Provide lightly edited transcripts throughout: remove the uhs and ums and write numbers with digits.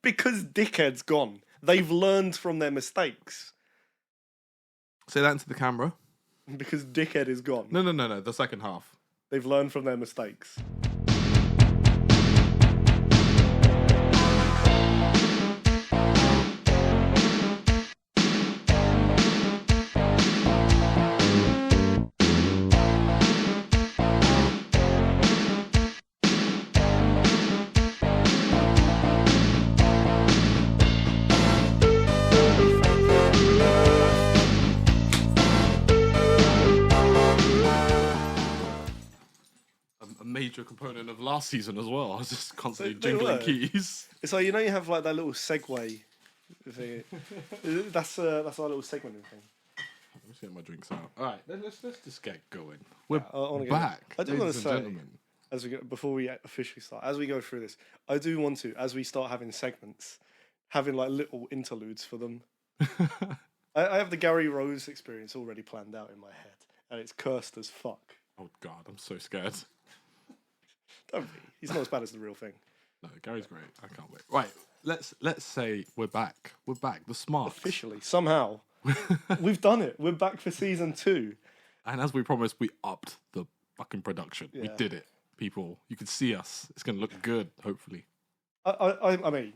Because Dickhead's gone. They've learned from their mistakes. Say that into the camera. Because Dickhead is gone. No. The second half. They've learned from their mistakes. Major component of last season as well. I was just constantly They jingling were. keys. It's like, you know, you have like that little segue thing. That's our little segment thing. Let me get my drinks out. All right, let's just get going. We're I back. I do want to ladies and say, gentlemen. as we go, before we officially start, as we go through this, I do want to, as we start having segments, having like little interludes for them. I have the Gary Rose experience already planned out in my head, and it's cursed as fuck. Oh God, I'm so scared. Don't be. He's not as bad as the real thing. No, Gary's great. I can't wait. Right, let's say we're back. We're back. The Smarks. Officially, somehow, we've done it. We're back for season 2. And as we promised, we upped the fucking production. We Yeah. did it, people. You can see us. It's gonna look good, hopefully. I mean,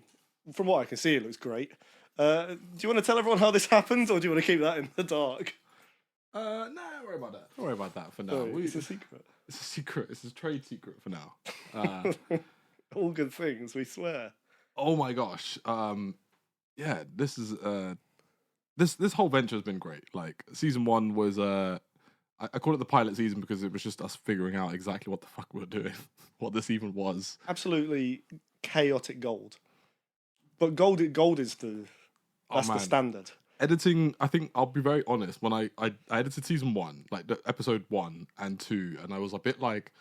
from what I can see, it looks great. Do you want to tell everyone how this happened, or do you want to keep that in the dark? No, don't worry about that. Don't worry about that for now. No, it's a secret. It's a secret. It's a trade secret for now. All good things, we swear. Oh my gosh. Yeah, this is this whole venture has been great. Like season 1 was I call it the pilot season because it was just us figuring out exactly what the fuck we were doing, what this even was. Absolutely chaotic gold. But gold is the standard. Editing, I think I'll be very honest. When I edited season 1, like the episode 1 and 2, and I was a bit like,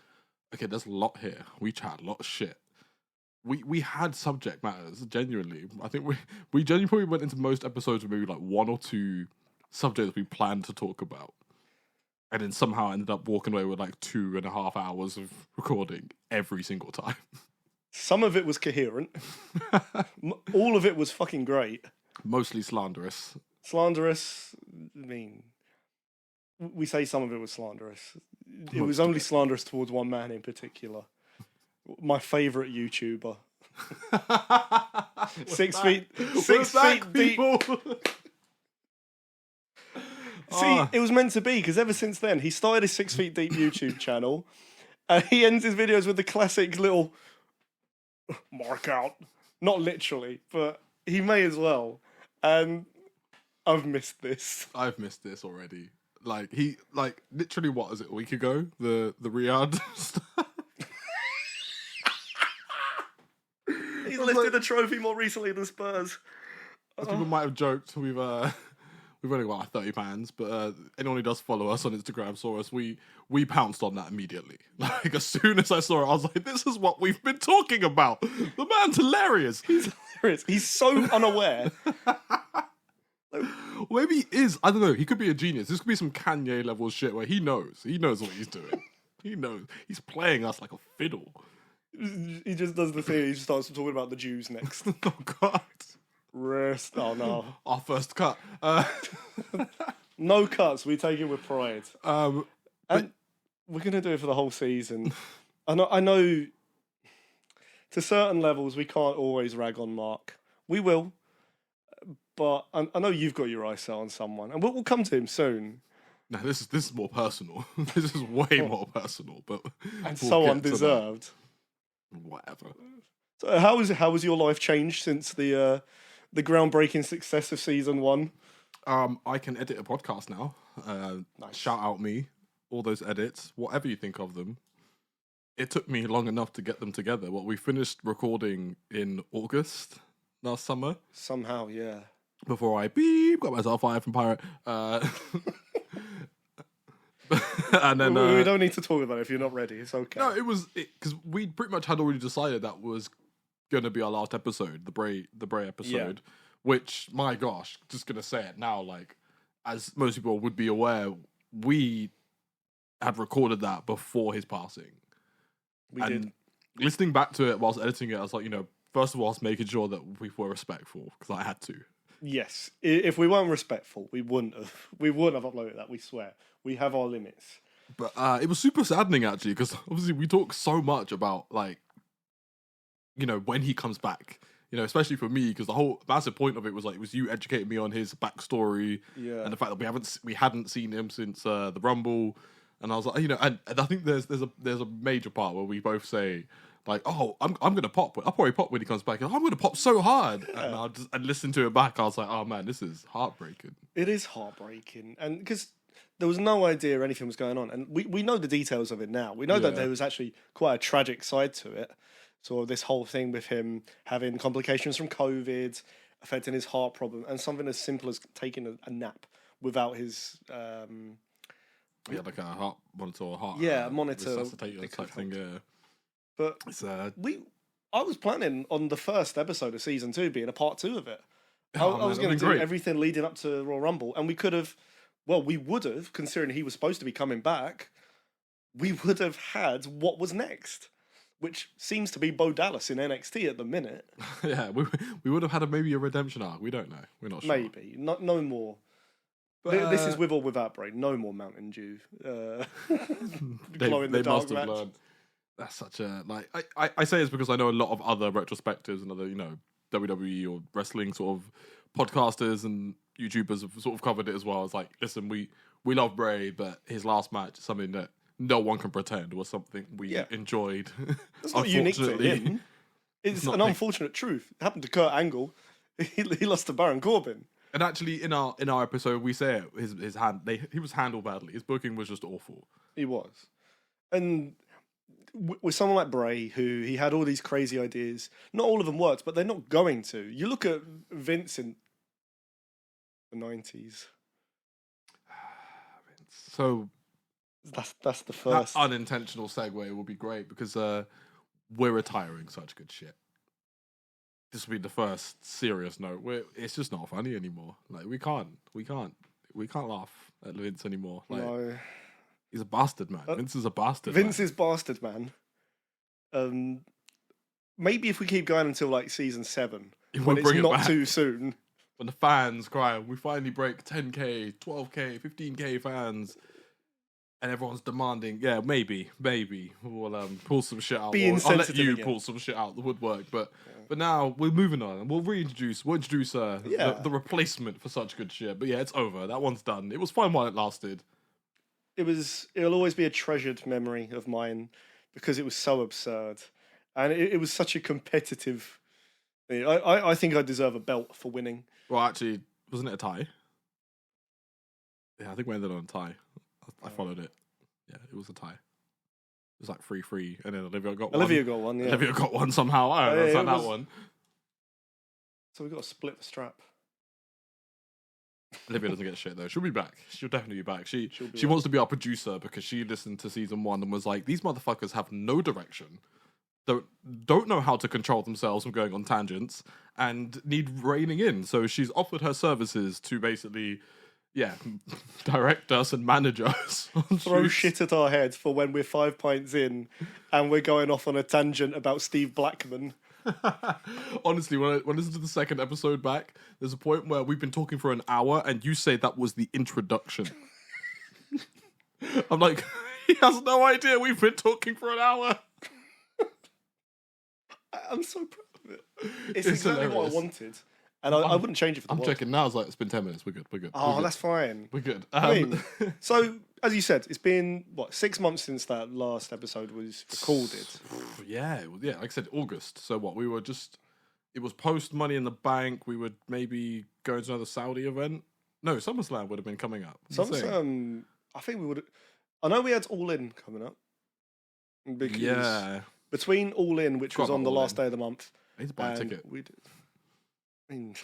okay, there's a lot here. We chat a lot of shit. We had subject matters, genuinely. I think we genuinely probably went into most episodes with maybe like 1 or 2 subjects we planned to talk about. And then somehow ended up walking away with like 2.5 hours of recording every single time. Some of it was coherent. All of it was fucking great. Mostly slanderous. Slanderous, I mean, we say some of it was slanderous. It Most was only slanderous towards one man in particular. My favourite YouTuber. 6 feet deep. See, it was meant to be, because ever since then, he started his 6 feet deep YouTube channel, and he ends his videos with the classic little mark out. Not literally, but he may as well. And I've missed this. I've missed this already. Like literally, what was it, a week ago? The Riyadh stuff. He's lifted a trophy more recently than Spurs. As people might have joked, we've only got like 30 pounds, but anyone who does follow us on Instagram saw us. We pounced on that immediately. Like as soon as I saw it, I was like, "This is what we've been talking about." The man's hilarious. He's hilarious. He's so unaware. Maybe he is. I don't know. He could be a genius. This could be some Kanye level shit where he knows. He knows what he's doing. He knows. He's playing us like a fiddle. He just does the thing. He just starts talking about the Jews next. Oh God. Rest. Oh no. Our first cut. No cuts. We take it with pride. But And we're gonna do it for the whole season. I know. To certain levels, we can't always rag on Mark. We will, but I know you've got your eyes set on someone, and we'll come to him soon. no, this is more personal. This is way more personal. But And we'll so get to undeserved. that. Whatever. So how has your life changed since the groundbreaking success of season 1? I can edit a podcast now. Nice. Shout out me. All those edits, whatever you think of them. It took me long enough to get them together. We finished recording in August last summer. Somehow, yeah. Before I got myself fired from Pirate. And then we don't need to talk about it if you're not ready. It's okay. no, it was because we pretty much had already decided that was going to be our last episode, the Bray episode. Yeah. Which, my gosh, just gonna say it now. Like, as most people would be aware, we had recorded that before his passing. We did. listening back to it whilst editing it, I was like, first of all, I was making sure that we were respectful because I had to. Yes, if we weren't respectful, we wouldn't have uploaded that. We swear, we have our limits. But it was super saddening actually because obviously we talk so much about like, when he comes back. Especially for me, because the whole massive point of it was like, it was you educating me on his backstory and the fact that we hadn't seen him since the Rumble, and I was like, and I think there's a major part where we both say like, oh, I'm gonna pop. I'll probably pop when he comes back. And I'm gonna pop so hard, and listen to it back. I was like, oh man, this is heartbreaking. It is heartbreaking, and because there was no idea anything was going on, and we know the details of it now. We know that there was actually quite a tragic side to it. So this whole thing with him having complications from COVID, affecting his heart problem, and something as simple as taking a nap without his like a heart monitor or heart monitor resuscitator type thing. Yeah, but I was planning on the first episode of season 2 being a part 2 of it. I was going to do everything leading up to Royal Rumble, and we would have, considering he was supposed to be coming back, we would have had what was next. Which seems to be Bo Dallas in NXT at the minute. Yeah, we would have had maybe a redemption arc. We don't know. We're not sure. Maybe. No more. But this is with or without Bray. No more Mountain Dew. Glow in the dark match. Learned. That's such a... I say it's because I know a lot of other retrospectives and other, WWE or wrestling sort of podcasters and YouTubers have sort of covered it as well. It's like, listen, we love Bray, but his last match is something that no one can pretend was something we enjoyed. It's not unique to him. It's an unfortunate truth. It happened to Kurt Angle. He lost to Baron Corbin. And actually, in our episode, we say it, he was handled badly. His booking was just awful. He was. And with someone like Bray, who he had all these crazy ideas, not all of them worked, but they're not going to. You look at Vince in the 90s. So... That's the first. That unintentional segue will be great because we're retiring such good shit. This will be the first serious note. It's just not funny anymore. Like we can't laugh at Vince anymore. Like, no, he's a bastard, man. Vince is a bastard. Vince is bastard, man. Maybe if we keep going until like season 7, when it's not too soon. When the fans cry, we finally break 10k, 12k, 15k fans. And everyone's demanding, maybe we'll pull some shit out. I'll let you pull some shit out the woodwork, but now we're moving on, and we'll introduce the replacement for such good shit. But it's over. That one's done. It was fun while it lasted. It'll always be a treasured memory of mine because it was so absurd, and it was such a competitive thing. I think I deserve a belt for winning. Well, actually, wasn't it a tie? Yeah, I think we ended on a tie. I followed it. Yeah, it was a tie. It was like 3-3, and then Olivia got one. Olivia got one, yeah. Olivia got one somehow. I don't understand that one. So we've got to split the strap. Olivia doesn't get shit, though. She'll be back. She'll definitely be back. She wants to be our producer because she listened to season 1 and was like, these motherfuckers have no direction. Don't know how to control themselves from going on tangents and need reining in. So she's offered her services to basically... direct us and manage us. Throw shit at our heads for when we're 5 pints in and we're going off on a tangent about Steve Blackman. Honestly, when I listen to the second episode back, there's a point where we've been talking for an hour and you say that was the introduction. I'm like, he has no idea we've been talking for an hour. I'm so proud of it. It's exactly what I wanted. And I wouldn't change it for the world. I'm checking now. It's like, it's been 10 minutes. We're good. Oh, that's fine. We're good. So, as you said, it's been, 6 months since that last episode was recorded? Yeah. Like I said, August. So what, we were just... It was post Money in the Bank. We would maybe go to another Saudi event. No, SummerSlam would have been coming up. SummerSlam, I think we would... I know we had All In coming up. Because between All In, which was on the last day of the month... I need to buy a ticket. I mean,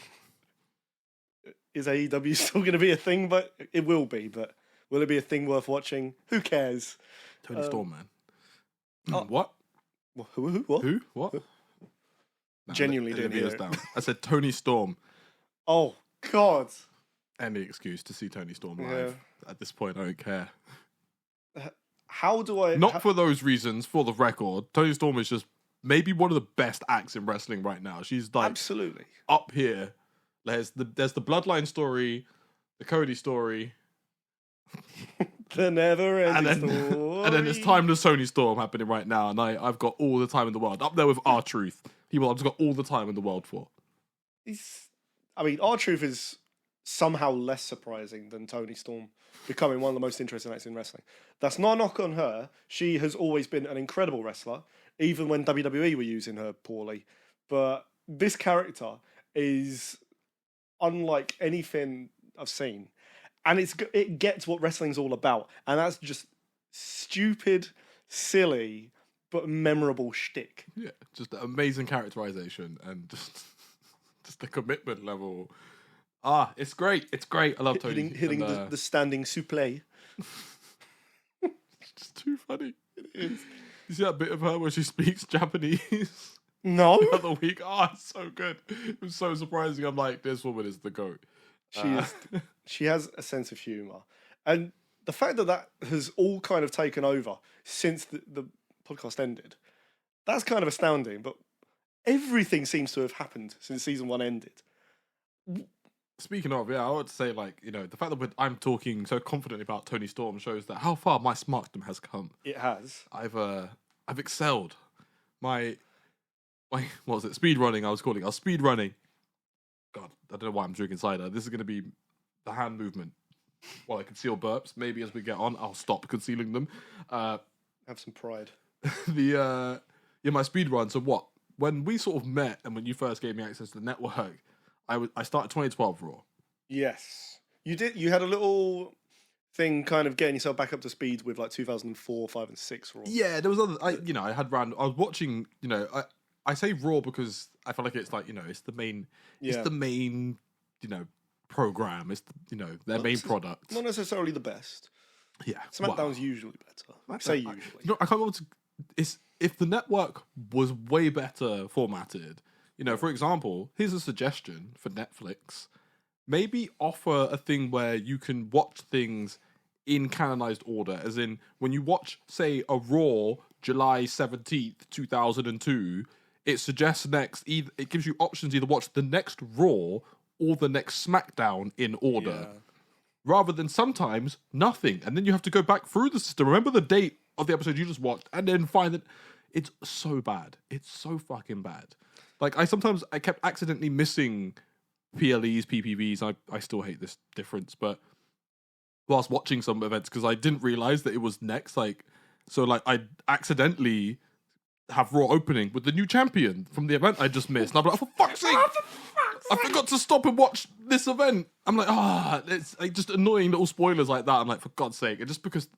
is AEW still going to be a thing? But it will be. But will it be a thing worth watching? Who cares? Tony Storm, man. What? Who? What? Who? What? Genuinely didn't hear it. Down. I said Tony Storm. Oh, God. Any excuse to see Tony Storm live. At this point, I don't care. How do I... Not for those reasons, for the record. Tony Storm is just maybe one of the best acts in wrestling right now. She's like Absolutely up here. There's the Bloodline story, the Cody story, the never-ending story, and then it's Timeless Tony Storm happening right now, and I've got all the time in the world up there with R-Truth. People I've just got all the time in the world for. R-Truth is somehow less surprising than Tony Storm becoming one of the most interesting acts in wrestling. That's not a knock on her. She has always been an incredible wrestler, even when WWE were using her poorly. But this character is unlike anything I've seen. And it gets what wrestling's all about. And that's just stupid, silly, but memorable shtick. Yeah, just amazing characterization and just the commitment level. It's great. It's great. I love Tony. Hitting the standing suplex. It's just too funny. It is. You see that bit of her where she speaks Japanese? No. The other week. It's so good. It was so surprising. I'm like, this woman is the GOAT. She has a sense of humour. And the fact that has all kind of taken over since the podcast ended, that's kind of astounding. But everything seems to have happened since season 1 ended. Speaking of, I would say, like, the fact that I'm talking so confidently about Tony Storm shows that how far my smarkdom has come. It has. I've excelled. My what was it? Speed running. I was speed running. God, I don't know why I'm drinking cider. This is going to be the hand movement. While I conceal burps, maybe as we get on, I'll stop concealing them. Have some pride. My speed run. So what? When we sort of met, and when you first gave me access to the network, I started 2012 Raw. Yes, you did. You had a little thing, kind of getting yourself back up to speed with like 2004, 5, and 6 Raw. Yeah, there was other. I had random. I was watching. I say Raw because I feel like it's like it's the main. Yeah. It's the main. Program. It's their main product. Not necessarily the best. Yeah, SmackDown's usually better. I say usually. I can't remember. If the network was way better formatted. For example, here's a suggestion for Netflix. Maybe offer a thing where you can watch things in canonized order, as in when you watch, say, a Raw July 17th, 2002, it suggests it gives you options either watch the next Raw or the next SmackDown in order, rather than sometimes nothing. And then you have to go back through the system, remember the date of the episode you just watched, and then find that it's so bad. It's so fucking bad. Like, I kept accidentally missing PLEs, PPVs. I still hate this difference, but whilst watching some events, because I didn't realize that it was next. So I accidentally have Raw opening with the new champion from the event I just missed. And I'm like, for fuck's sake! I forgot to stop and watch this event. I'm like, it's like just annoying little spoilers like that. I'm like, for God's sake. And that's because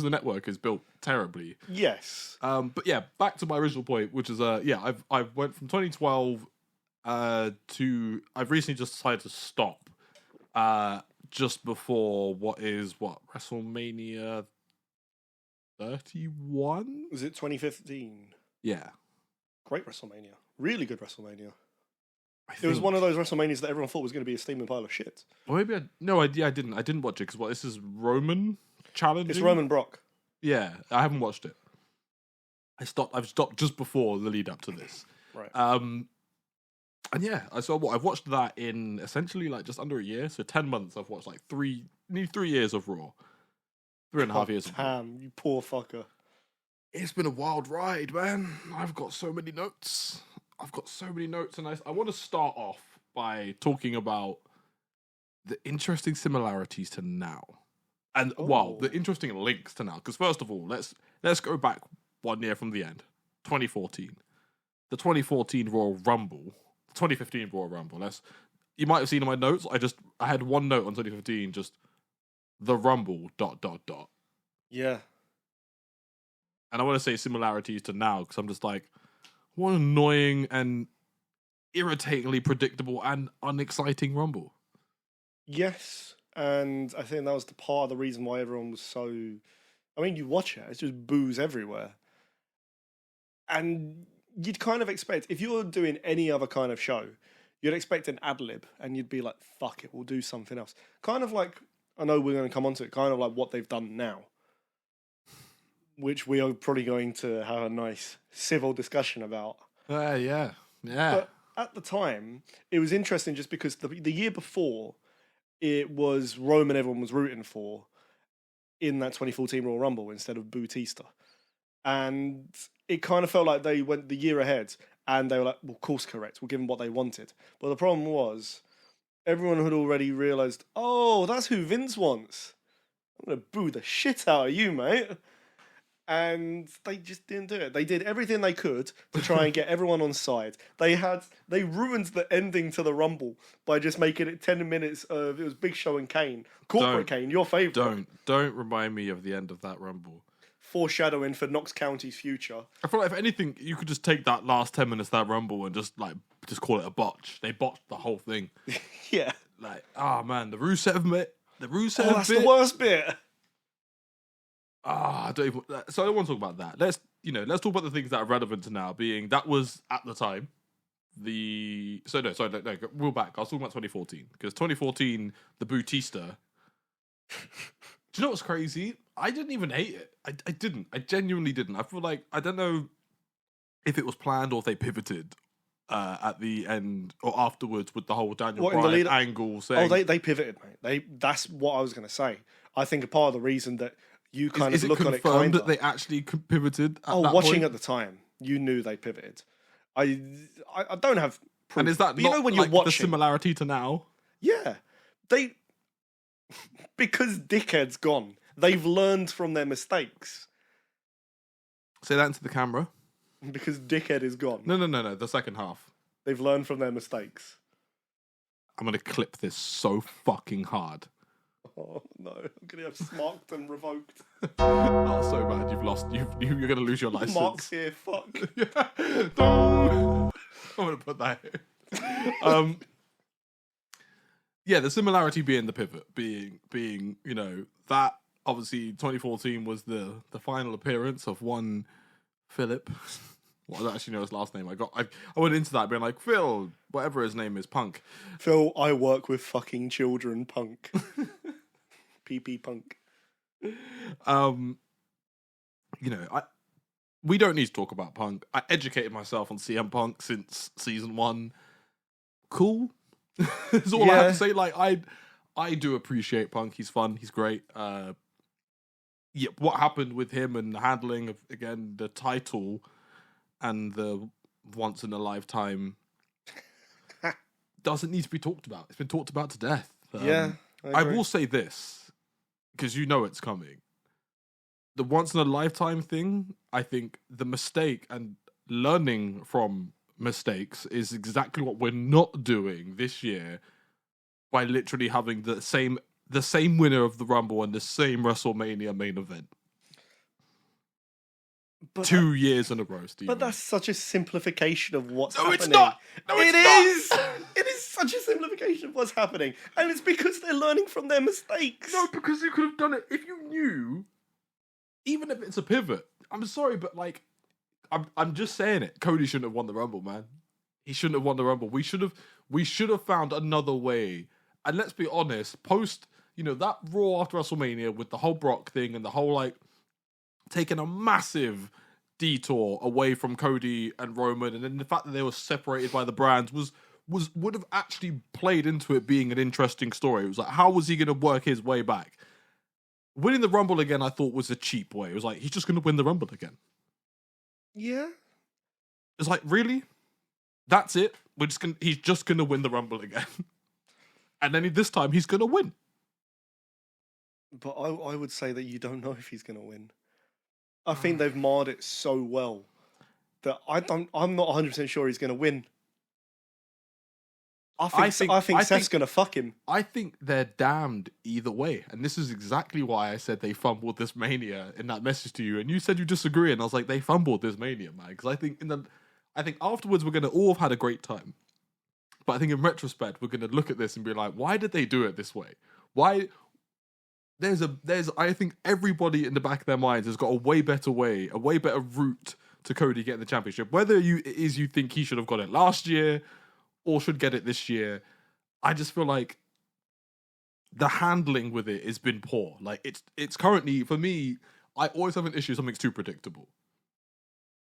the network is built terribly. Yes. But yeah, back to my original point, which is, I've went from 2012 to, I've recently just decided to stop just before WrestleMania 31? Was it 2015? Yeah. Great WrestleMania. Really good WrestleMania. It was one of those WrestleManias that everyone thought was going to be a steaming pile of shit. Or maybe I didn't. I didn't watch it because this is Roman challenging. It's Roman Brock. Yeah, I haven't watched it. I've stopped just before the lead up to this. Right. And yeah, I've watched that in essentially like just under a year. So 10 months. I've watched like nearly 3 years of Raw. 3.5 years. Damn, you poor fucker. It's been a wild ride, man. I've got so many notes. And I want to start off by talking about the interesting similarities to now, and the interesting links to now. Because first of all, let's go back 1 year from the end, 2014, the 2014 Royal Rumble, the 2015 Royal Rumble. You might have seen in my notes. I had one note on 2015, just the Rumble ... Yeah. And I want to say similarities to now because I'm just like, what an annoying and irritatingly predictable and unexciting Rumble. Yes, and I think that was the part of the reason why everyone was so... I mean, you watch it, it's just booze everywhere. And you'd kind of expect, if you were doing any other kind of show, you'd expect an ad-lib, and you'd be like, fuck it, we'll do something else. Kind of like, I know we're going to come on to it, kind of like what they've done now. which we are probably going to have a nice civil discussion about. Yeah. But at the time, it was interesting just because the year before, it was Roman everyone was rooting for in that 2014 Royal Rumble instead of Bautista. And it kind of felt like they went the year ahead and they were like, well, course correct, we'll give them what they wanted. But the problem was, everyone had already realised, oh, that's who Vince wants. I'm going to boo the shit out of you, mate. And they just didn't do it. They did everything they could to try and get everyone on side. They ruined the ending to the Rumble by just making it 10 minutes of, it was Big Show and Kane. Corporate Kane, your favourite. Don't remind me of the end of that Rumble. Foreshadowing for Knox County's future. I feel like if anything, you could just take that last 10 minutes of that Rumble and just call it a botch. They botched the whole thing. Yeah. Like, man, the Rusev bit. That's the worst bit. I don't even. So I don't want to talk about that. Let's talk about the things that are relevant to now. Being that was at the time no, real back. I was talking about 2014 because 2014 the Bautista. Do you know what's crazy? I didn't even hate it. I didn't. I genuinely didn't. I feel like I don't know if it was planned or if they pivoted at the end or afterwards with the whole Daniel Bryan angle. Saying, they pivoted, mate. That's what I was going to say. I think a part of the reason that you kind of look on it, is it confirmed that they actually pivoted? Watching at the time, you knew they pivoted. I don't have proof. And is that not when you're watching the similarity to now? Yeah, because Dickhead's gone. They've learned from their mistakes. Say that into the camera. Because Dickhead is gone. No. The second half. They've learned from their mistakes. I'm gonna clip this so fucking hard. Oh no! I'm gonna have Smarked and revoked. Oh, so bad! You've lost. You're gonna lose your license. Mark's here. Fuck. I'm gonna put that here. Yeah, the similarity being the pivot, being that obviously 2014 was the final appearance of one Philip. Well, I don't actually know his last name. I went into that being like, Phil, whatever his name is, Punk. Phil, I work with fucking children, Punk. PP Punk. We don't need to talk about Punk. I educated myself on CM Punk since season 1. Cool. That's all I have to say. Like, I do appreciate Punk. He's fun. He's great. What happened with him and the handling of, again, the title and the once in a lifetime doesn't need to be talked about. It's been talked about to death. I will say this, because you know it's coming. The once in a lifetime thing, I think the mistake and learning from mistakes is exactly what we're not doing this year by literally having the same winner of the Rumble and the same WrestleMania main event. But 2 years in a row, Steve. But that's such a simplification of what's happening. It's not. No, it's not. It is such a simplification of what's happening. And it's because they're learning from their mistakes. No, because you could have done it if you knew, even if it's a pivot. I'm sorry, but I'm just saying it. Cody shouldn't have won the Rumble, man. He shouldn't have won the Rumble. We should have found another way. And let's be honest, post, that Raw after WrestleMania with the whole Brock thing and the whole, taking a massive detour away from Cody and Roman, and then the fact that they were separated by the brands would have actually played into it being an interesting story. It was like, how was he going to work his way back? Winning the Rumble again, I thought, was a cheap way. It was like, he's just going to win the Rumble again. Yeah. It's like, really? That's it? He's just going to win the Rumble again. And then this time, he's going to win. But I would say that you don't know if he's going to win. I think they've marred it so well that I'm not 100% sure he's going to win. I think Seth's going to fuck him. I think they're damned either way. And this is exactly why I said they fumbled this Mania in that message to you. And you said you disagree. And I was like, they fumbled this Mania, man. Because I think afterwards we're going to all have had a great time. But I think in retrospect, we're going to look at this and be like, why did they do it this way? Why... I think everybody in the back of their minds has got a way better way, a way better route to Cody getting the championship. Whether you think he should have got it last year or should get it this year, I just feel like the handling with it has been poor. Like it's currently, for me, I always have an issue. Something's too predictable.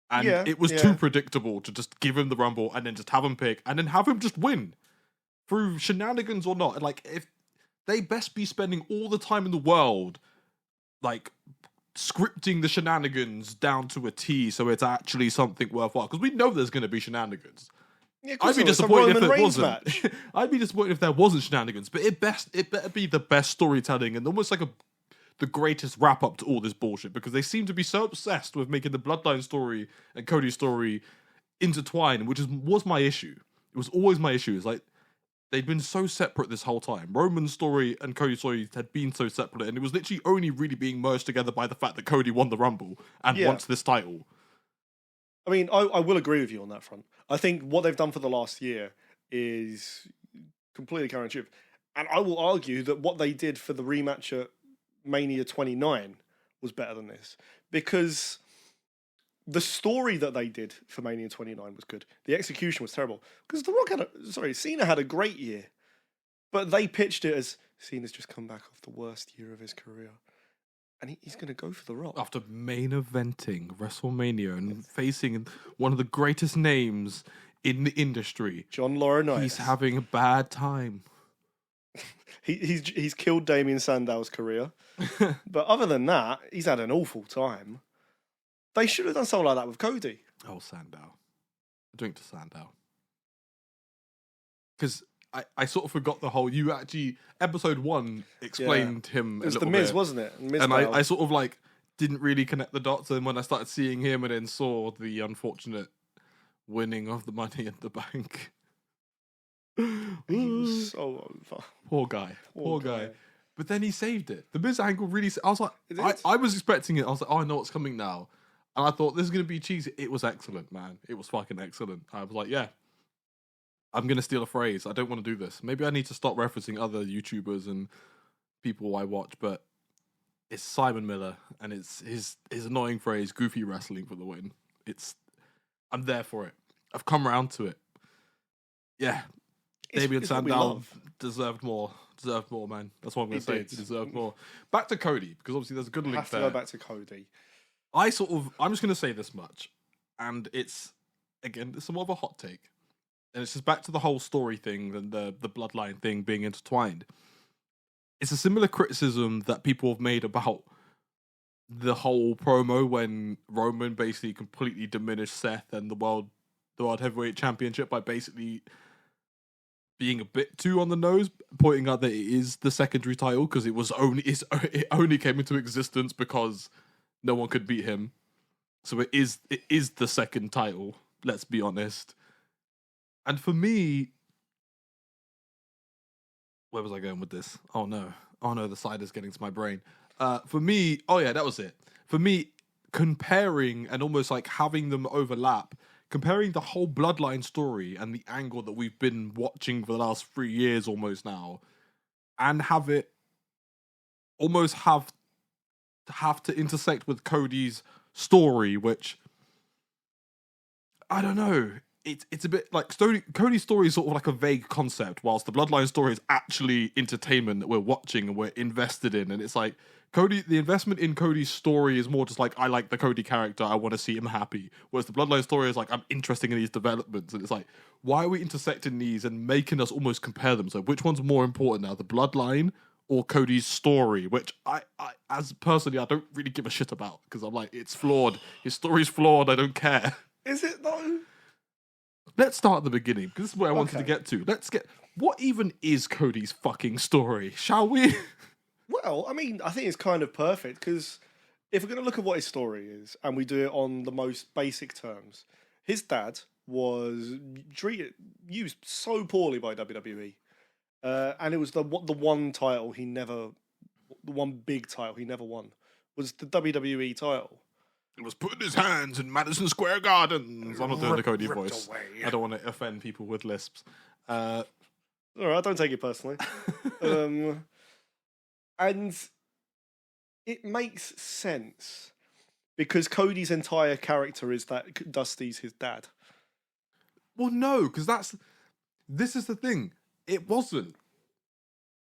And Yeah, it was yeah. too predictable to just give him the Rumble and then just have him pick and then have him just win through shenanigans or not. Like, if they best be spending all the time in the world, like, scripting the shenanigans down to a T so it's actually something worthwhile. Because we know there's going to be shenanigans. Yeah, I'd be disappointed if it wasn't. Match. I'd be disappointed if there wasn't shenanigans. But it better be the best storytelling and almost like the greatest wrap up to all this bullshit, because they seem to be so obsessed with making the Bloodline story and Cody's story intertwine, which was my issue. It was always my issue. It's like they'd been so separate this whole time. Roman's story and Cody's story had been so separate, and it was literally only really being merged together by the fact that Cody won the Rumble and wants this title. I mean, I will agree with you on that front. I think what they've done for the last year is completely counterintuitive. And I will argue that what they did for the rematch at Mania 29 was better than this. Because the story that they did for Mania 29 was good. The execution was terrible. Because Cena had a great year. But they pitched it as Cena's just come back off the worst year of his career. And he's going to go for the Rock. After main eventing WrestleMania and facing one of the greatest names in the industry, John Laurinaitis. He's having a bad time. He's killed Damien Sandow's career. But other than that, he's had an awful time. They should have done something like that with Cody. Oh, Sandow. A drink to Sandow. Because I sort of forgot the whole, you actually, episode 1 explained him a little bit. It was The Miz, wasn't it? And I sort of like, didn't really connect the dots, and when I started seeing him and then saw the unfortunate winning of the Money in the Bank. He was so over. Poor guy. But then he saved it. The Miz angle really, I was like, I was expecting it. I was like, oh, I know what's coming now. And I thought, this is going to be cheesy. It was excellent, man. It was fucking excellent. I was like, yeah. I'm going to steal a phrase. I don't want to do this. Maybe I need to stop referencing other YouTubers and people I watch, but it's Simon Miller, and it's his annoying phrase, goofy wrestling for the win. I'm there for it. I've come around to it. Yeah. Damien Sandow deserved more. Man. That's what I'm going to say. He deserved more. Back to Cody, because obviously there's a good link there. Have to go back to Cody. I'm just going to say this much, and it's somewhat of a hot take. And it's just back to the whole story thing and the bloodline thing being intertwined. It's a similar criticism that people have made about the whole promo when Roman basically completely diminished Seth and the World Heavyweight Championship by basically being a bit too on the nose, pointing out that it is the secondary title because it only came into existence because no one could beat him. So it is the second title, let's be honest. And for me, where was I going with this? Oh no, the cider's getting to my brain. For me, that was it. For me, comparing and almost like having them overlap, comparing the whole bloodline story and the angle that we've been watching for the last 3 years almost now, and have it almost have to intersect with Cody's story, which I don't know. It's a bit like Cody's story is sort of like a vague concept, whilst the bloodline story is actually entertainment that we're watching and we're invested in. And it's like the investment in Cody's story is more just like, I like the Cody character, I want to see him happy. Whereas the bloodline story is like, I'm interested in these developments. And it's like, why are we intersecting these and making us almost compare them? So which one's more important now, the bloodline or Cody's story? Which I as personally, I don't really give a shit about, because I'm like, it's flawed. His story's flawed. I don't care. Is it though? Let's start at the beginning, because this is where I wanted to get to. What even is Cody's fucking story, shall we? Well, I mean, I think it's kind of perfect, because if we're going to look at what his story is, and we do it on the most basic terms, his dad was used so poorly by WWE, and it was the one big title he never won, was the WWE title. It was put in his hands in Madison Square Gardens. I'm not doing the Cody voice. Away. I don't want to offend people with lisps. All right, don't take it personally. And it makes sense because Cody's entire character is that Dusty's his dad. Well, no, because this is the thing. It wasn't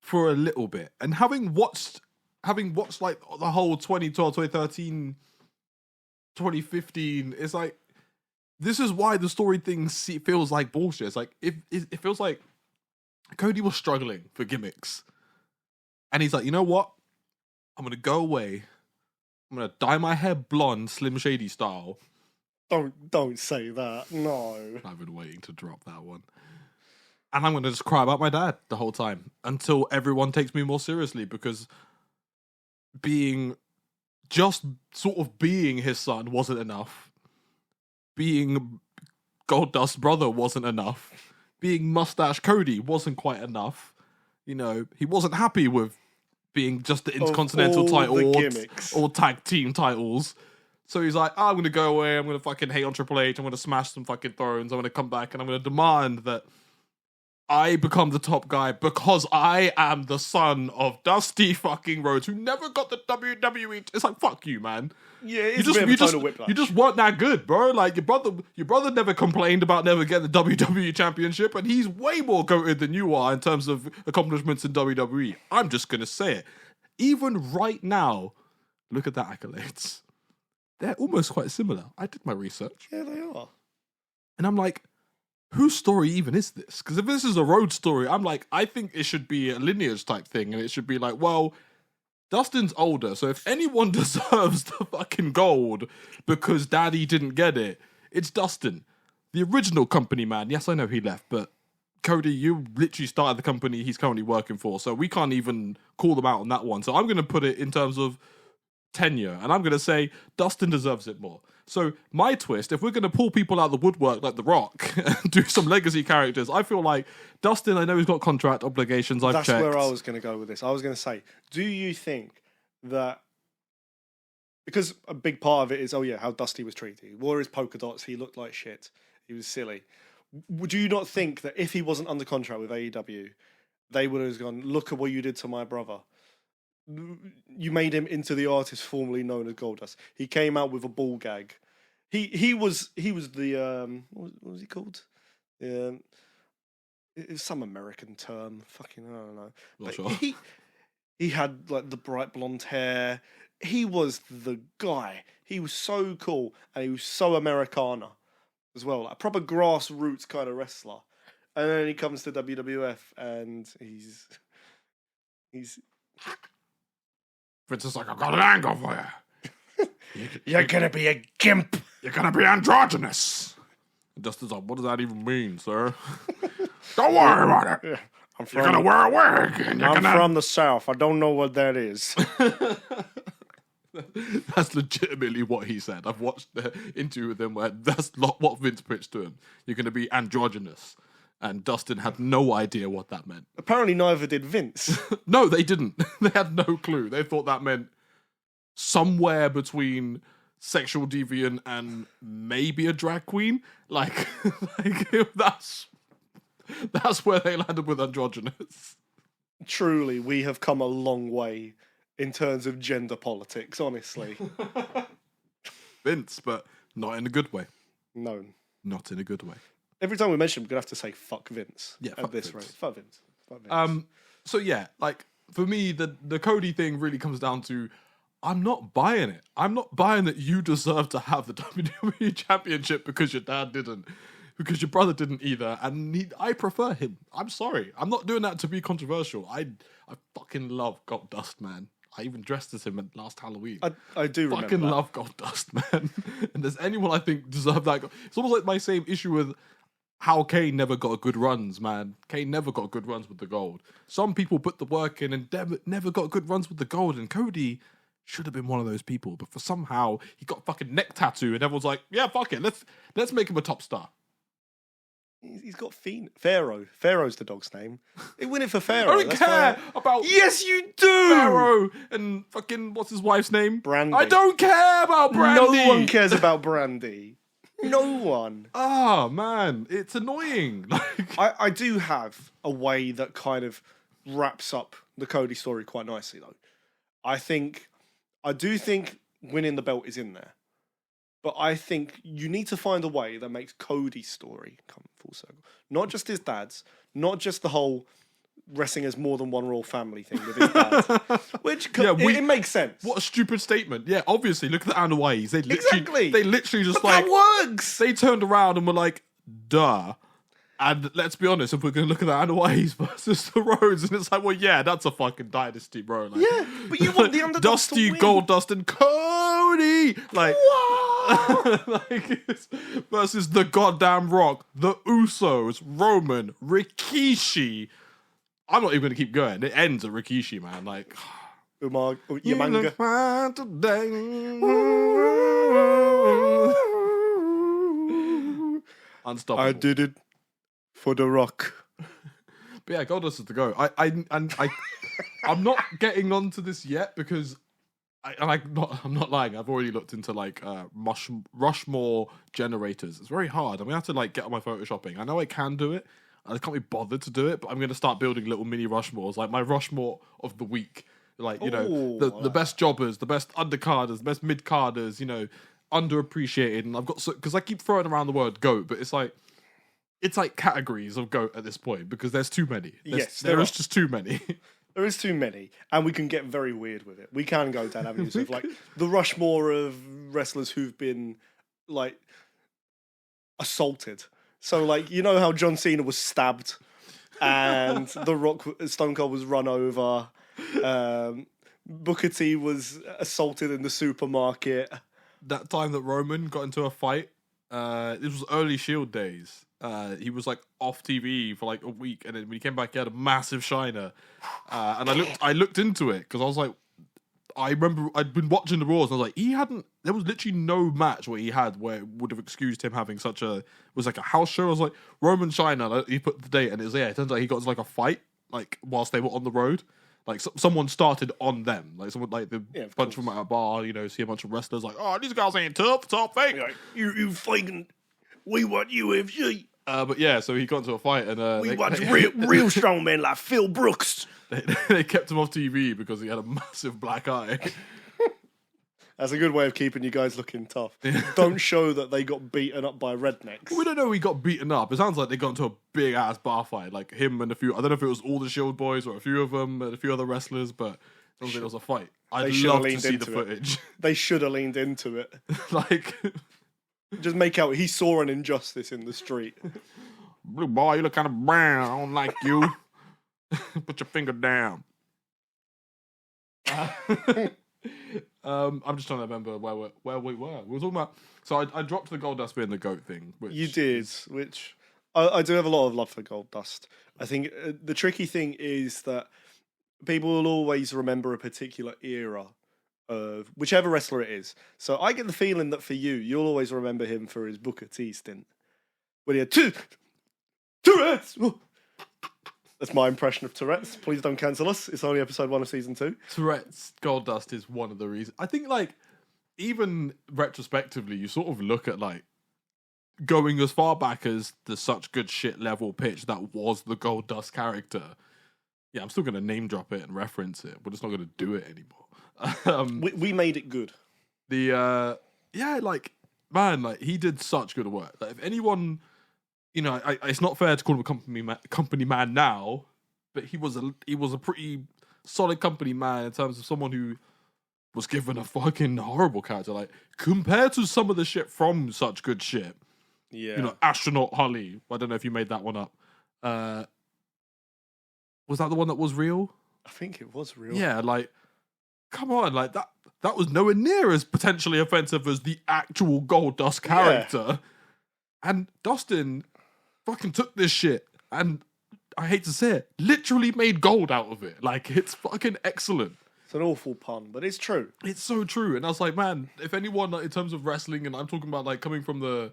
for a little bit. And having watched having watched like the whole 2012, 2013, 2015, it's like, this is why the story thing feels like bullshit. It's like, it feels like Cody was struggling for gimmicks. And he's like, you know what? I'm going to go away. I'm going to dye my hair blonde, Slim Shady style. Don't say that. No. I've been waiting to drop that one. And I'm going to just cry about my dad the whole time until everyone takes me more seriously, because just sort of being his son wasn't enough. Being Goldust's brother wasn't enough. Being Mustache Cody wasn't quite enough. You know, he wasn't happy with being just the Intercontinental title or tag team titles. So he's like, I'm going to go away. I'm going to fucking hate on Triple H. I'm going to smash some fucking thrones. I'm going to come back and I'm going to demand that I become the top guy because I am the son of Dusty fucking Rhodes, who never got the WWE. It's like, fuck you, man. Yeah, it's a bit of a total whiplash. You just weren't that good, bro. Like, your brother never complained about never getting the WWE Championship, and he's way more goated than you are in terms of accomplishments in WWE. I'm just going to say it. Even right now, look at the accolades. They're almost quite similar. I did my research. Yeah, they are. And I'm like, whose story even is this? Because if this is a road story, I'm like, I think it should be a lineage type thing. And it should be like, well, Dustin's older, so if anyone deserves the fucking gold because Daddy didn't get it, it's Dustin. The original company man. Yes, I know he left, but Cody, you literally started the company he's currently working for, so we can't even call them out on that one. So I'm going to put it in terms of tenure, and I'm going to say Dustin deserves it more. So my twist, if we're going to pull people out of the woodwork like The Rock and do some legacy characters, I feel like Dustin, I know he's got contract obligations, I've checked. That's where I was going to go with this. I was going to say, do you think that, because a big part of it is, how Dusty was treated. He wore his polka dots, he looked like shit, he was silly. Would you not think that if he wasn't under contract with AEW, they would have gone, look at what you did to my brother? You made him into the artist formerly known as Goldust. He came out with a ball gag. He was the what was he called? It was some American term. Fucking I don't know. But sure. He had like the bright blonde hair. He was the guy. He was so cool and he was so Americana as well. Like a proper grassroots kind of wrestler. And then he comes to WWF and he's Vince is like, I've got an angle for you. You're gonna be a gimp. You're gonna be androgynous. And Dustin's like, what does that even mean, sir? Don't worry about it. Yeah, you're gonna wear a wig. And I'm from the South. I don't know what that is. That's legitimately what he said. I've watched the interview with him where that's what Vince pitched to him. You're gonna be androgynous. And Dustin had no idea what that meant. Apparently neither did Vince. No, they didn't. They had no clue. They thought that meant somewhere between sexual deviant and maybe a drag queen. Like that's where they landed with androgynous. Truly, we have come a long way in terms of gender politics, honestly. Vince, but not in a good way. No. Not in a good way. Every time we mention him, we're going to have to say fuck Vince. Yeah, at this rate. Fuck Vince. Fuck Vince. So yeah, like for me, the Cody thing really comes down to I'm not buying it. I'm not buying that you deserve to have the WWE Championship because your dad didn't, because your brother didn't either, and I prefer him. I'm sorry. I'm not doing that to be controversial. I fucking love Goldust, man. I even dressed as him at last Halloween. I do remember fucking love Goldust, man. And there's anyone I think deserve that. It's almost like my same issue with how Kane never got good runs, man. Kane never got good runs with the gold. Some people put the work in and never got good runs with the gold. And Cody should have been one of those people. But for somehow, he got a fucking neck tattoo and everyone's like, yeah, fuck it. Let's make him a top star. He's got Pharaoh. Pharaoh's the dog's name. They win it for Pharaoh. I don't care about... Yes, you do! Pharaoh and fucking... What's his wife's name? Brandy. I don't care about Brandy! No one cares about Brandy. No one. Oh, man. It's annoying. Like I do have a way that kind of wraps up the Cody story quite nicely, though. I do think winning the belt is in there. But I think you need to find a way that makes Cody's story come full circle. Not just his dad's, not just the whole wrestling as more than one royal family thing with his dad. Which, it makes sense. What a stupid statement. Yeah, obviously, look at the Anoa'is. They literally just but that works! They turned around and were like, duh. And let's be honest, if we're going to look at the Anoa'is versus the Rhodes, and it's like, well, yeah, that's a fucking dynasty, bro. Like, yeah, but you want the underdogs Dusty, to win. Goldust, and Cody! Like, versus the goddamn Rock, the Usos, Roman, Rikishi. I'm not even going to keep going. It ends at Rikishi, man. Like, Yamanga. Unstoppable. I did it for the Rock. But yeah, Goldust is the go. I'm not getting onto this yet because I'm not lying. I've already looked into like Rushmore generators. It's very hard. I mean, I have to like get on my photoshopping. I know I can do it. I can't be bothered to do it, but I'm going to start building little mini Rushmores, like my Rushmore of the week. Like, you know, the best jobbers, the best undercarders, the best mid-carders, you know, underappreciated. And I've got, because I keep throwing around the word GOAT, but it's like categories of GOAT at this point because there's too many. There is just too many. There is too many, and we can get very weird with it. We can go down avenues of like the Rushmore of wrestlers who've been like assaulted. So like, you know how John Cena was stabbed and The Rock, Stone Cold was run over. Booker T was assaulted in the supermarket. That time that Roman got into a fight, this was early Shield days. He was like off TV for like a week, and then when he came back, he had a massive shiner. And I looked into it because I was like, I remember I'd been watching the Raws, and I was like, there was literally no match where he had where it would have excused him having such a, it was like a house show. I was like, Roman Shiner, he put the date, and it turns out he got into like a fight, like whilst they were on the road. Like someone started on them, like someone like the bunch of them at a bar, you know, see a bunch of wrestlers like, oh, these guys ain't tough, top thing. Like, you fucking, we want UFC. But yeah, so he got into a fight, and we want real strong men like Phil Brooks. They kept him off TV because he had a massive black eye. That's a good way of keeping you guys looking tough. Don't show that they got beaten up by rednecks. We don't know he got beaten up. It sounds like they got into a big ass bar fight, like him and a few. I don't know if it was all the Shield boys or a few of them and a few other wrestlers, but it sounds like it was a fight. I'd love to see the footage. They should have leaned into it. Like, just make out he saw an injustice in the street. Blue boy, you look kind of brown. I don't like you. Put your finger down. I'm just trying to remember where we were. We were talking about. So I dropped the Goldust being the GOAT thing. Which you did, which I do have a lot of love for Goldust. I think the tricky thing is that people will always remember a particular era of whichever wrestler it is. So I get the feeling that for you, you'll always remember him for his Booker T stint, when he had two Tourette's. That's my impression of Tourette's. Please don't cancel us. It's only episode 1 of season 2. Tourette's Goldust is one of the reasons. I think, like, even retrospectively, you sort of look at, like, going as far back as the such good shit level pitch that was the Goldust character. Yeah, I'm still going to name drop it and reference it. We're just not going to do it anymore. We made it good. Yeah, like, man, like, he did such good work. Like, if anyone... You know, it's not fair to call him a company man now, but he was a pretty solid company man in terms of someone who was given a fucking horrible character. Like, compared to some of the shit from such good shit. Yeah. You know, Astronaut Holly. I don't know if you made that one up. Was that the one that was real? I think it was real. Yeah, like, come on, like that was nowhere near as potentially offensive as the actual Goldust character. Yeah. And Dustin fucking took this shit and, I hate to say it, literally made gold out of it. Like, it's fucking excellent. It's an awful pun, but it's true. It's so true. And I was like, man, if anyone, like, in terms of wrestling, and I'm talking about, like, coming from the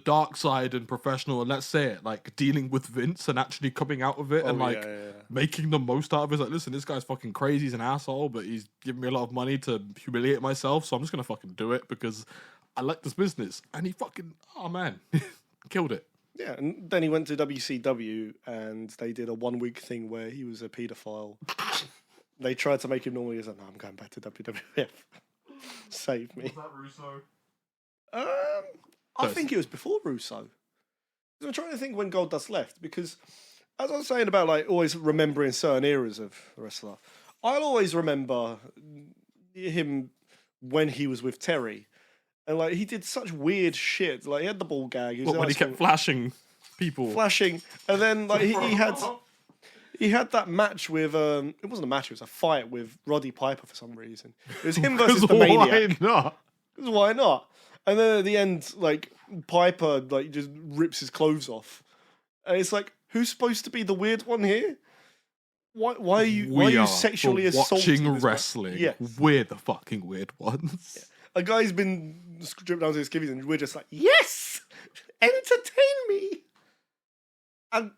dark side and professional, and let's say it, like, dealing with Vince and actually coming out of it and, like, making the most out of it. It's like, listen, this guy's fucking crazy. He's an asshole, but he's giving me a lot of money to humiliate myself, so I'm just going to fucking do it because I like this business. And he fucking, oh, man, killed it. Yeah, and then he went to WCW and they did a 1 week thing where he was a paedophile. They tried to make him normal. He was like, no, I'm going back to WWF. Save me. Was that Russo? I think it was before Russo. I'm trying to think when Goldust left because as I was saying about like always remembering certain eras of the wrestler, I'll always remember him when he was with Terry, and like he did such weird shit. Like he had the ball gag. He was When he kept flashing people, and then like he had that match with it wasn't a match, it was a fight with Roddy Piper for some reason. It was him versus the Maniac. Why not? Why not? And then at the end, like Piper like just rips his clothes off, and it's like, who's supposed to be the weird one here? Why are you sexually assaulting watching wrestling? Yes. We're the fucking weird ones. Yeah. A guy's been stripped down to his skivvies, and we're just like, yes, entertain me. And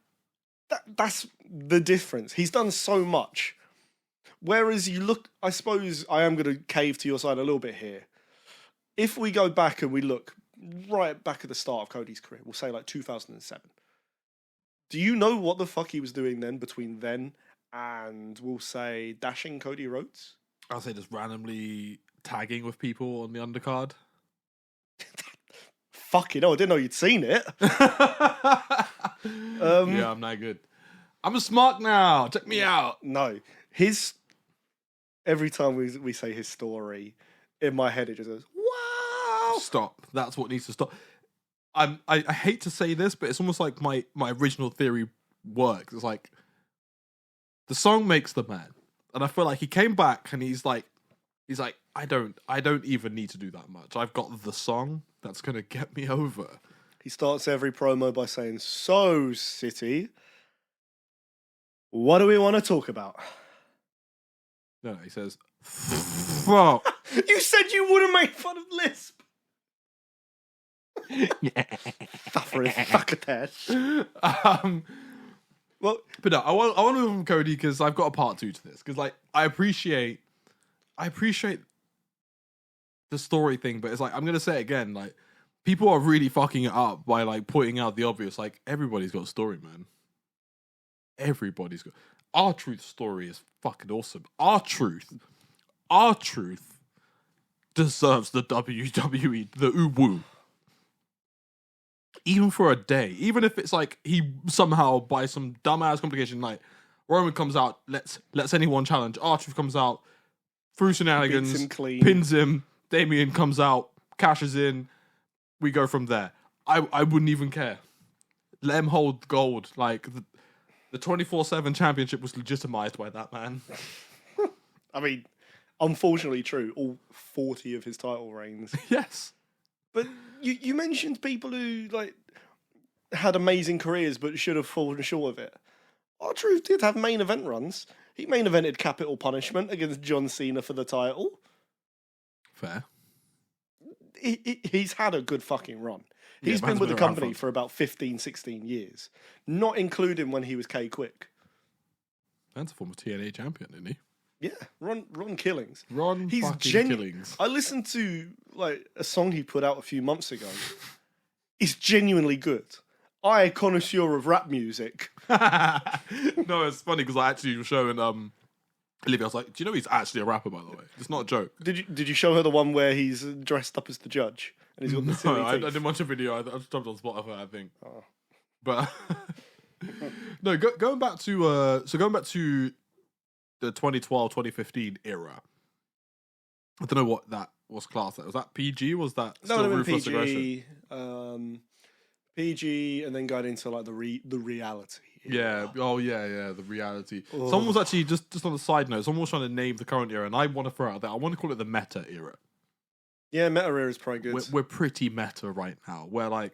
that's the difference. He's done so much. Whereas you look, I suppose I am going to cave to your side a little bit here. If we go back and we look right back at the start of Cody's career, we'll say like 2007. Do you know what the fuck he was doing then between then and we'll say dashing Cody Rhodes? I'll say just randomly tagging with people on the undercard. Fucking hell, I didn't know you'd seen it. Yeah, I'm not good. I'm a smart now. Check me out. No, every time we say his story, in my head it just goes, wow. Stop. That's what needs to stop. I hate to say this, but it's almost like my original theory works. It's like the song makes the man, and I feel like he came back and he's like, I don't even need to do that much. I've got the song that's gonna get me over. He starts every promo by saying, "So, City, what do we want to talk about?" No, he says, "Fuck." You said you wouldn't make fun of Lisp. Yeah. Suffering fuckatesh. Well, but no, I want to move from Cody because I've got a part 2 to this. Because like I appreciate the story thing, but it's like I'm gonna say it again. Like people are really fucking it up by like pointing out the obvious. Like everybody's got a story, man. Everybody's got. R-Truth's story is fucking awesome. R-Truth deserves the WWE, the uwu. Even for a day, even if it's like he somehow by some dumbass complication, like Roman comes out, lets anyone challenge. R-Truth comes out through shenanigans, beats him clean, pins him. Damien comes out, cashes in. We go from there. I wouldn't even care. Let him hold gold. Like the 24/7 championship was legitimized by that man. I mean, unfortunately true. All 40 of his title reigns. Yes. But you mentioned people who like had amazing careers but should have fallen short of it. R-Truth did have main event runs. He main evented Capital Punishment against John Cena for the title. Fair. He's had a good fucking run. He's been with the company for about 15, 16 years. Not including when he was K-Quick. That's a former TNA champion, isn't he? Yeah, Ron Killings. He's Killings. I listened to like a song he put out a few months ago. It's genuinely good. I, a connoisseur of rap music. No, it's funny because I actually was showing Olivia. I was like, "Do you know he's actually a rapper, by the way? It's not a joke." Did you show her the one where he's dressed up as the judge and he's got the silly I teeth? didn't watch a video. I just jumped on Spotify, I think. Oh. But no, going back to the 2012-2015 era. I don't know what that was classed as. Was that PG? Was that still Ruthless PG, Aggression? PG, and then going into like the reality. Yeah. Oh, yeah. The reality. Oh. Someone was actually just on a side note. Someone was trying to name the current era, and I want to throw out that I want to call it the meta era. Yeah, meta era is pretty good. We're pretty meta right now. Where like,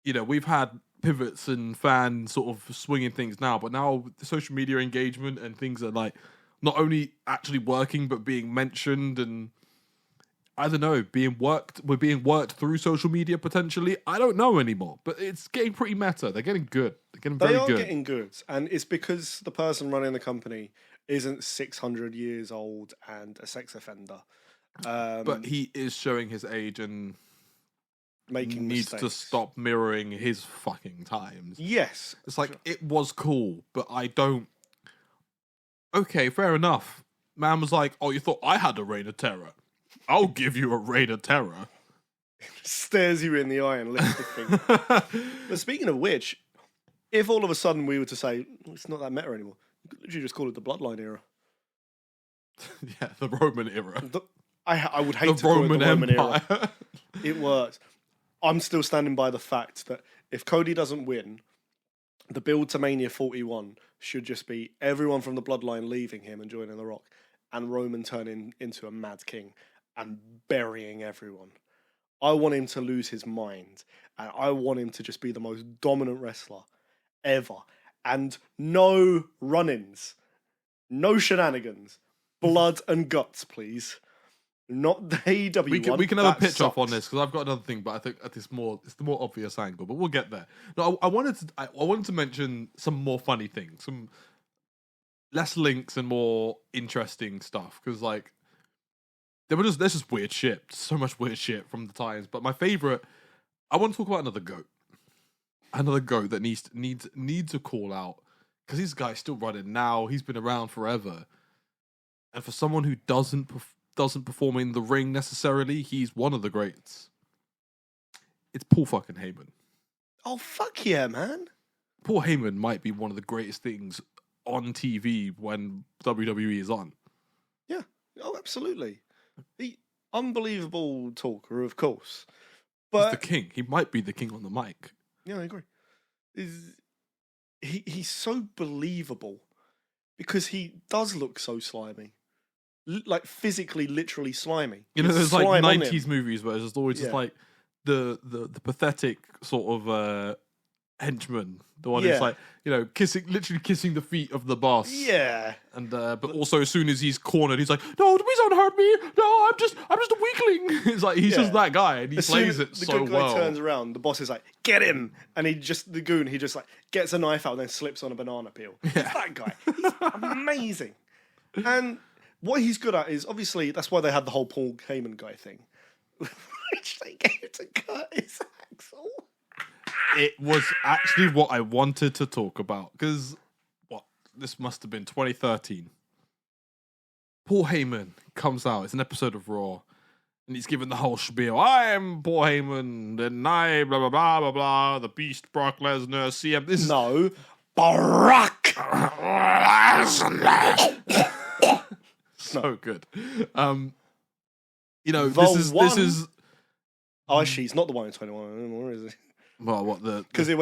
we've had pivots and fans sort of swinging things now, but now the social media engagement and things are like not only actually working but being mentioned and I don't know, we're being worked through social media potentially. I don't know anymore, but it's getting pretty meta. They're getting good. They're getting very good. They are getting good, and it's because the person running the company isn't 600 years old and a sex offender. But he is showing his age and needs to stop mirroring his fucking times. Yes. It's like, it was cool, but I don't... Okay, fair enough. Man was like, oh, you thought I had a reign of terror? I'll give you a reign of terror. Stares you in the eye and lifts the finger. But speaking of which, if all of a sudden we were to say it's not that meta anymore, you could literally just call it the Bloodline era. Yeah, the Roman era. I would hate to call it the Roman era. It works. I'm still standing by the fact that if Cody doesn't win, the build to Mania 41 should just be everyone from the Bloodline leaving him and joining The Rock, and Roman turning into a mad king and burying everyone. I want him to lose his mind, and I want him to just be the most dominant wrestler ever. And no run-ins, no shenanigans, blood and guts, please. Not the AEW one. We can have a pitch sucks. off on this because I've got another thing, but I think it's the more obvious angle. But we'll get there. No, I wanted to mention some more funny things, some less links and more interesting stuff, because like there's just weird shit, so much weird shit from the times. But my favorite, I want to talk about another goat that needs a call out, because this guy's still running now. He's been around forever, and for someone who doesn't perform in the ring necessarily, he's one of the greats. It's Paul fucking Heyman. Oh, fuck yeah, man. Paul Heyman might be one of the greatest things on TV when WWE is on. Yeah. Oh, absolutely. Unbelievable talker, of course. But he's the king. He might be the king on the mic. Yeah, I agree. He's so believable because he does look so slimy. Like physically, literally slimy. You know, there's like 90s movies where it's always just like the pathetic sort of henchman. The one who's like, you know, literally kissing the feet of the boss. Yeah. And but also as soon as he's cornered, he's like, "No, please don't hurt me. No, I'm just a weakling." It's like he's just that guy, and he plays it so well. The good guy turns around, the boss is like, "Get him!" And he just like gets a knife out and then slips on a banana peel. Yeah. He's that guy. He's amazing. And what he's good at is, obviously, that's why they had the whole Paul Heyman guy thing, which they gave to Curtis Axel. It was actually what I wanted to talk about, because this must have been 2013. Paul Heyman comes out. It's an episode of Raw, and he's given the whole spiel. I am Paul Heyman, and I blah blah blah blah blah. The Beast, Brock Lesnar, CM. Brock Lesnar. So good. You know, this is. Oh, she's not the one in 21 anymore, is he? Well, what the? Because he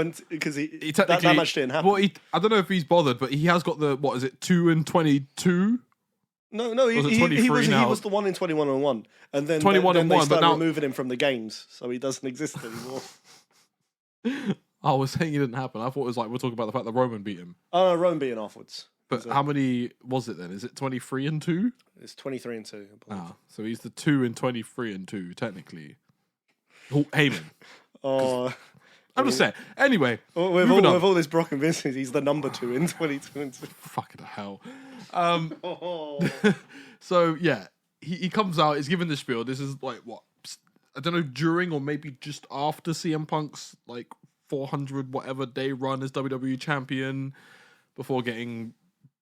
that match didn't happen. Well, I don't know if he's bothered, but he has got the 2 and 22. No, he was the one in 21-1, and then 21-1, they started but now removing him from the games, so he doesn't exist anymore. I was saying it didn't happen. I thought it was like we're talking about the fact that Roman beat him. Oh, Roman beat him afterwards. But how many was it then? Is it 23-2? It's 23-2. So he's the 2 and 23-2 technically. Heyman. Oh, I'm just saying. Anyway, with all this Brock and Vince, he's the number 2 in 22-2. Fucking hell. So yeah, he comes out. He's given the spiel. This is like what, I don't know, during or maybe just after CM Punk's like 400 whatever day run as WWE champion, before getting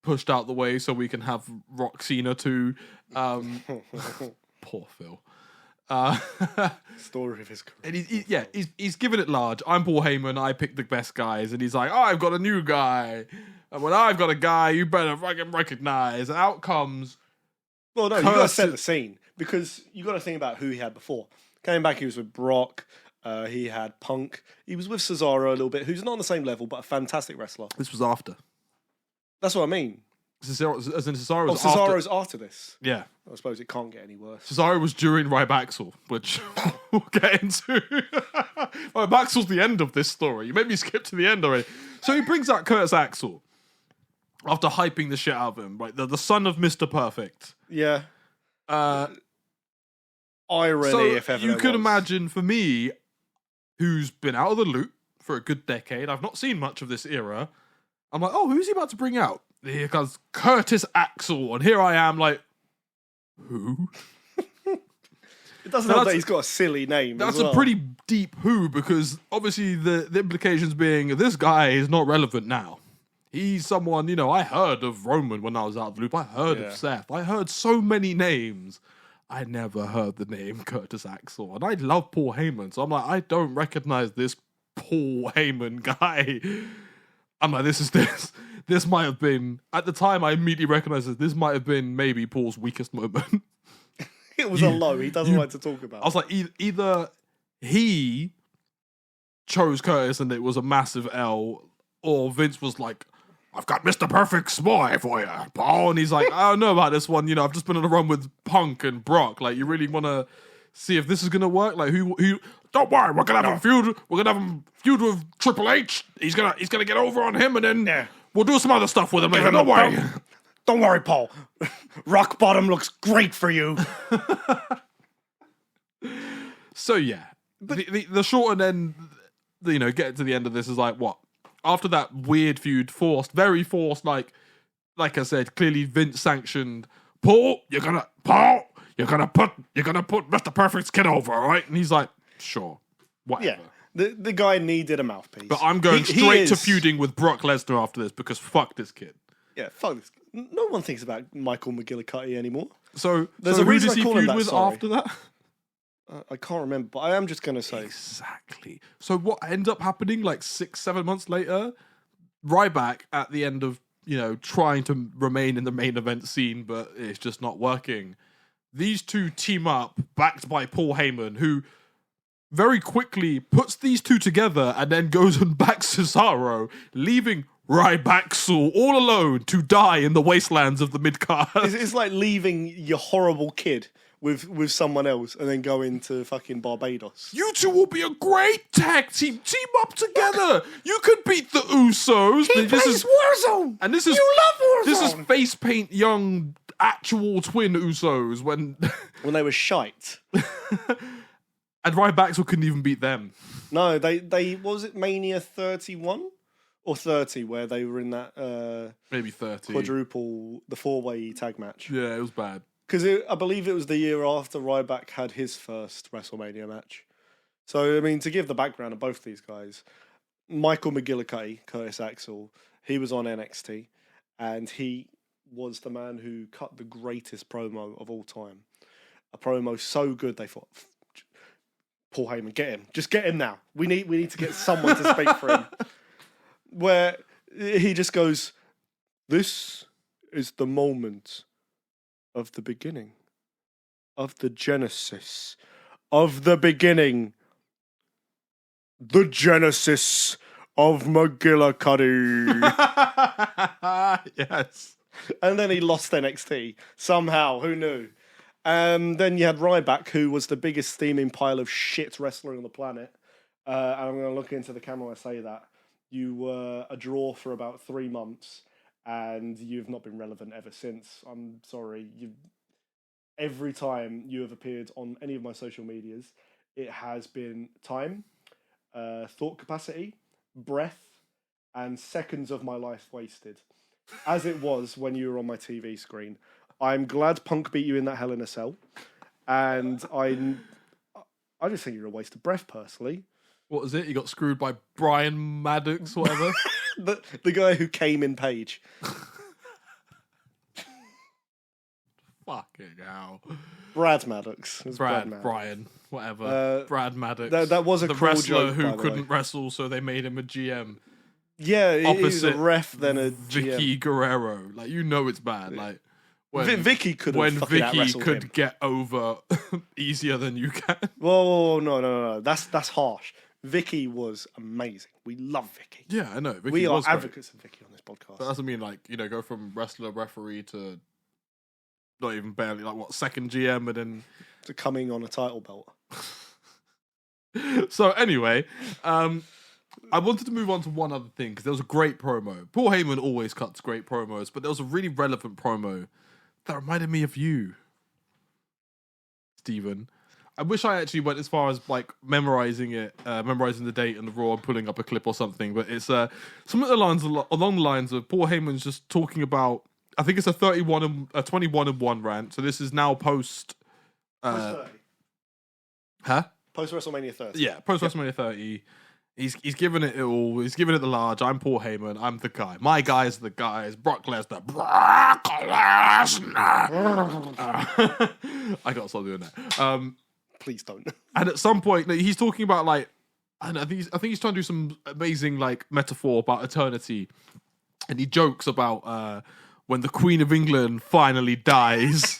pushed out the way so we can have Rock Cena too. Poor Phil. Story of his career. And he's giving it large. I'm Paul Heyman. I picked the best guys, and he's like, "Oh, I've got a new guy, and when I've got a guy, you better fucking recognize." And out comes. Well, no, you got to set the scene, because you got to think about who he had before. Came back, he was with Brock. He had Punk. He was with Cesaro a little bit, who's not on the same level, but a fantastic wrestler. This was after. That's what I mean. Cesaro's after this. Yeah. I suppose it can't get any worse. Cesaro was during Rybaxel, which we'll get into. Rybaxel's the end of this story. You made me skip to the end already. So he brings out Curtis Axel after hyping the shit out of him, right? The son of Mr. Perfect. Yeah. Irony, so if ever. You could imagine, for me, who's been out of the loop for a good decade, I've not seen much of this era. I'm like, oh, who's he about to bring out? Here comes Curtis Axel, and here I am, like, who? It doesn't help that he's got a silly name. That's a pretty deep who, because obviously the implications being this guy is not relevant now. He's someone, you know, I heard of Roman when I was out of the loop. I heard of Seth. I heard so many names. I never heard the name Curtis Axel. And I love Paul Heyman. So I'm like, I don't recognize this Paul Heyman guy. I'm like, this. This might have been, at the time, I immediately recognized that this might have been maybe Paul's weakest moment. It was a low he doesn't like to talk about. I was like, either he chose Curtis and it was a massive L, or Vince was like, I've got Mr. Perfect Smile for you, Paul. And he's like, I don't know about this one. I've just been on a run with Punk and Brock. Like, you really want to see if this is going to work? Like, who, don't worry, we're going to have a feud. We're going to have a feud with Triple H. He's going to get over on him, and then we'll do some other stuff with him later. Don't worry. Don't worry, Paul. Rock bottom looks great for you. So, yeah. The short and then, getting to the end of this is like, what? After that weird feud, very forced, like I said, clearly Vince sanctioned, Paul, you're gonna put Mr. Perfect's kid over, all right? And he's like, sure, whatever. Yeah, the guy needed a mouthpiece. But I'm going straight to feuding with Brock Lesnar after this because fuck this kid. Yeah, fuck this. No one thinks about Michael McGillicuddy anymore. So there's a reason who does he feud with after that? I can't remember, but I am just going to say. Exactly. So what ends up happening like 6-7 months later, Ryback at the end of, trying to remain in the main event scene, but it's just not working. These two team up, backed by Paul Heyman, who very quickly puts these two together and then goes and backs Cesaro, leaving Ryback all alone to die in the wastelands of the mid-card. It's like leaving your horrible kid with someone else and then going to fucking Barbados. You two will be a great tag team. Team up together. You could beat the Usos. He plays Warzone. And this is you love Warzone. This is face paint young actual twin Usos when they were shite. And Ryback couldn't even beat them. No, they was it Mania 31 or 30 where they were in that maybe 30 quadruple, the 4-way tag match. Yeah, it was bad. Because I believe it was the year after Ryback had his first WrestleMania match. So, I mean, to give the background of both these guys, Michael McGillicuddy, Curtis Axel, he was on NXT, and he was the man who cut the greatest promo of all time. A promo so good, they thought, Paul Heyman, get him. Just get him now. We need to get someone to speak for him. Where he just goes, this is the moment of the beginning, of the genesis, of the beginning, the genesis of McGillicuddy. Yes. And then he lost NXT somehow. Who knew? Then you had Ryback, who was the biggest steaming pile of shit wrestler on the planet. And I'm going to look into the camera when I say that. You were a draw for about 3 months. And you've not been relevant ever since. I'm sorry. Every time you have appeared on any of my social medias, it has been time, thought capacity, breath, and seconds of my life wasted. As it was when you were on my TV screen. I'm glad Punk beat you in that Hell in a Cell. And I just think you're a waste of breath, personally. What was it? You got screwed by Brian Maddox, whatever? The guy who came in Page. Fucking hell. Brad Maddox. Brian, whatever. Brad Maddox. That was a the cruel wrestler joke, who couldn't wrestle, so they made him a GM. Yeah, he's a Opposite ref than a Vicky GM. Guerrero. Like, it's bad. Like Vicky could have when fucking Vicky out-wrestled could him. get over easier than you can. Whoa, no. That's harsh. Vicky was amazing. We love Vicky. Yeah, I know. Vicky We are was great. advocates of Vicky on this podcast. That doesn't mean go from wrestler referee to not even barely second GM and then To coming on a title belt. So anyway, I wanted to move on to one other thing because there was a great promo. Paul Heyman always cuts great promos, but there was a really relevant promo that reminded me of you, Stephen. I wish I actually went as far as memorizing the date and the Raw and pulling up a clip or something. But it's some of the lines along the lines of Paul Heyman's just talking about. I think it's a 21-1 rant. So this is now post. Post 30. Huh? Post WrestleMania 30. Yeah, post WrestleMania 30. He's given it all. He's given it the large. I'm Paul Heyman. I'm the guy. My guys are the guys. Brock Lesnar. Brock Lesnar. I gotta stop doing that. Please don't. And at some point, he's talking about And I think he's trying to do some amazing like metaphor about eternity, and he jokes about when the Queen of England finally dies.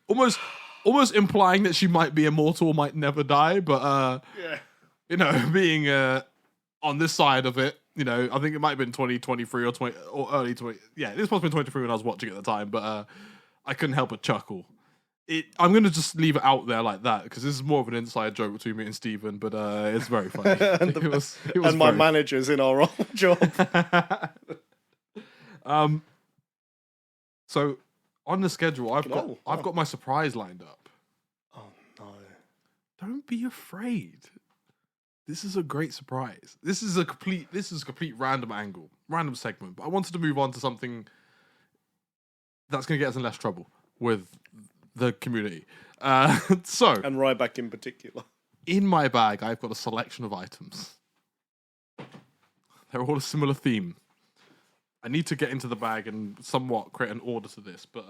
almost implying that she might be immortal, might never die, but you know, being on this side of it, you know, I think it might have been 2023 or early 20. Yeah, this must have been 23 when I was watching at the time, but I couldn't help but chuckle. I'm going to just leave it out there like that because this is more of an inside joke between me and Steven, but it's very funny. and my manager's in our old job. So on the schedule, I've got my surprise lined up. Oh no! Don't be afraid. This is a great surprise. This is a complete random segment. But I wanted to move on to something that's going to get us in less trouble with the community. And Ryback in particular. In my bag, I've got a selection of items. They're all a similar theme. I need to get into the bag and somewhat create an order to this, but